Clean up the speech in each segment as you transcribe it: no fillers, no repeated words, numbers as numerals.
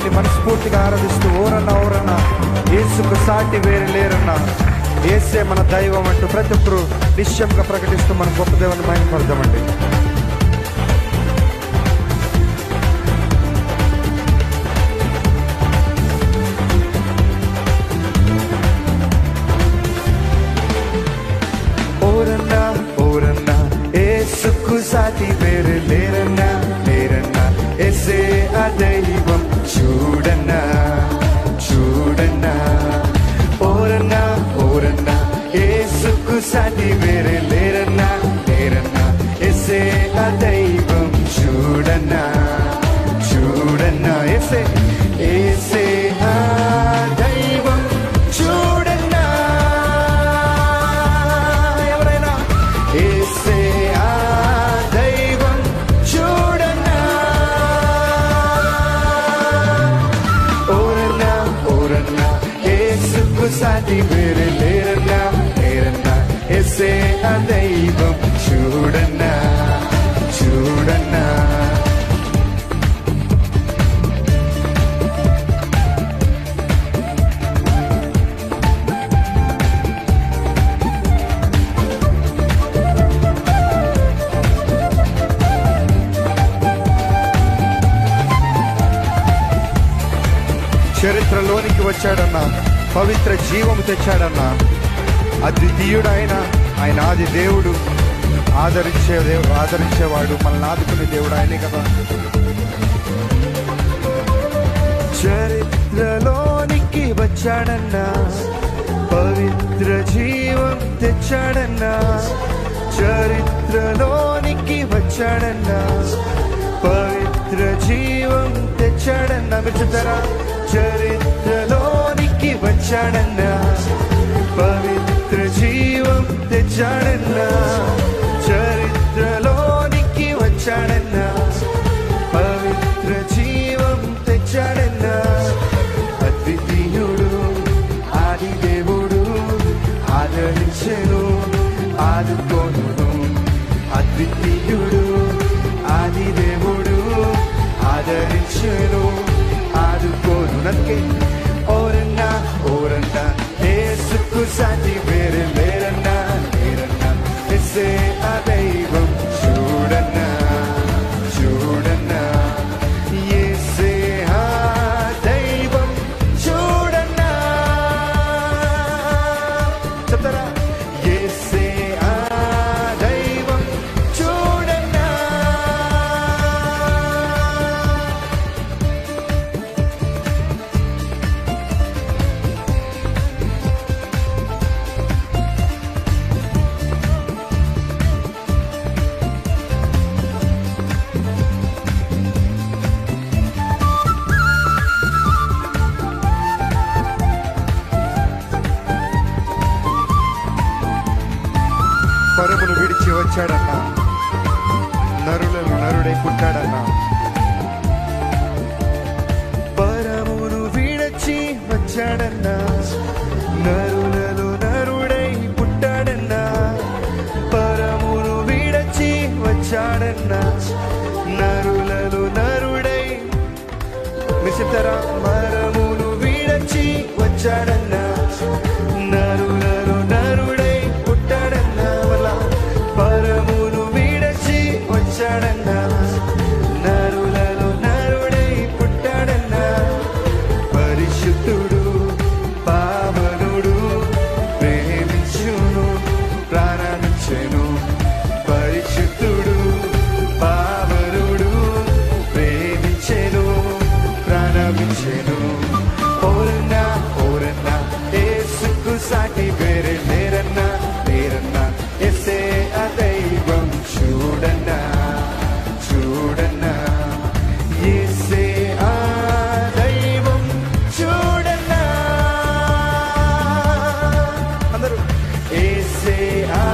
దేవుని మనస్ఫూర్తిగా ఆరాధిస్తూ ఓరన్నా యేసుకు సాటి వేరు లేరన్నా, యేసే మన దైవం అంటూ ప్రతి ఒక్కరు నిశ్చయంగా ప్రకటిస్తూ మన గొప్ప దేవుని మహిమపడదామండి. ఓరన్నా యేసుకు సాటి వేరు లేరన్నా, యేసే ఆ దైవం చూడన్నా. ఓరన్నా యేసుకు సాటి వేరు లేరన్నా, యేసే ఆ దైవం చూడన్నా. యేసే ఆ దైవం చూడన్నా. ఎవరైనా యేసే ఆ దైవం చూడన్నా. ఓరన్నా యేసుకు సాటి వేరు లేరన్నా, యేసే ఆ దైవం చూడన్నా. చరిత్రలోనికి వచ్చాడన్నా, పవిత్ర జీవము తెచ్చాడన్నా. అద్వితీయుడైన ఆయన ఆది దేవుడు, ఆదరించేవాడు, మనల్ని ఆదుకునే దేవుడు ఆయనే కదా. చరిత్రలోనికి వచ్చాడన్నా, పవిత్ర జీవం తెచ్చాడన్నా. చరిత్రలోనికి వచ్చాడన్నా, పవిత్ర జీవం తెచ్చాడన్నా. మీరు చెప్తారా? చరిత్రలోనికి వచ్చాడన్నా, పవిత్ర జీవం తెచ్చాడన్నా. చరిత్రలోనికి వచ్చాడన్నా, పవిత్ర జీవం తెచ్చాడన్నా. అద్వితీయుడు ఆది దేవుడు, ఆదరించెను ఆదుకోను. అద్వితీయుడు ఆది దేవుడు, ఆదరించెను ఆదుకోను. నన్కే ఓరన్నా యేసుకు సాటి వేరు లేరన్నా, యేసే ఆ దైవం చూడన్నా. యేసే ఆ దైవం చూడన్నా. చెప్తారా? యేసే ఆ దైవం చూడన్నా. పరమును విడిచి వచ్చాడన్నా, నరులను నరుడై పుట్టాడన్నా. పరమును విడిచి వచ్చాడన్నా, నరులలో నరుడై పుట్టాడన్నా. పరమును విడిచి వచ్చాడన్నా, నరులలో నరుడై. మీరు చెప్తారా? పరమును విడిచి వచ్చాడన్నా, నరులలో నరుడై పుట్టాడన్నా. పరమును విడిచి వచ్చాడన్నా, నరులలో నరుడై పుట్టాడన్నా. పరిశుద్ధుడు పావనుడు, ప్రేమించును ప్రాణమిచ్చెను. పరిశుద్ధుడు పావనుడు, ప్రేమించెను ప్రాణమిచ్చెను. ఓరన్నా యేసుకు సాటి వేరు లేరన్నా, యేసే ఆ దైవం చూడన్నా. యేసే ఆ దైవం చూడన్నా. అందరూ యేసే ఆ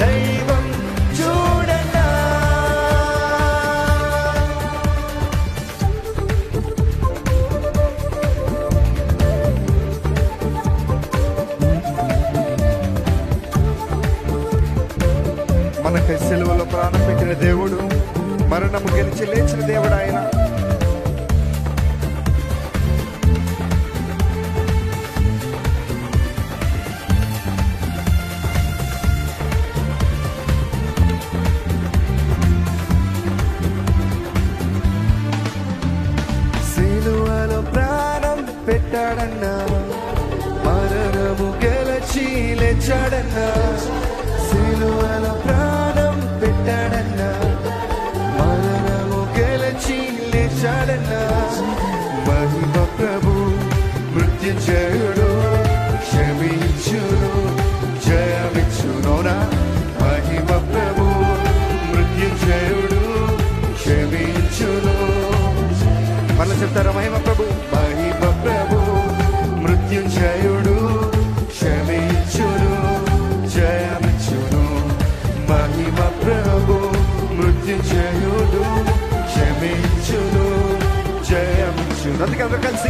దైవం చూడన్నా. మనకై సిలువలో ప్రాణం పెట్టిన దేవుడు, మరణము గెలిచి లేచిన దేవుడు ఆయన. మరణము గెలిచి లేచాడన్నా, సిలువలో ప్రాణం పెట్టాడన్నా, మరణము గెలిచి లేచాడన్నా. మహిమ ప్రభు మృత్యుంజయుడు, క్షమించును జయమిచ్చునోనా. మహిమ ప్రభు మృత్యుంజయుడు, క్షమించును. మళ్ళీ చెప్తారా? మహిమ ప్రభు, మహిమ ప్రభు మృత్యుంజయుడు, క్షమించును జయమిచ్చును. మహిమ ప్రభు మృత్యుంజయుడు, క్షమించును జయమిచ్చును. అందుకే అందరూ కలిసి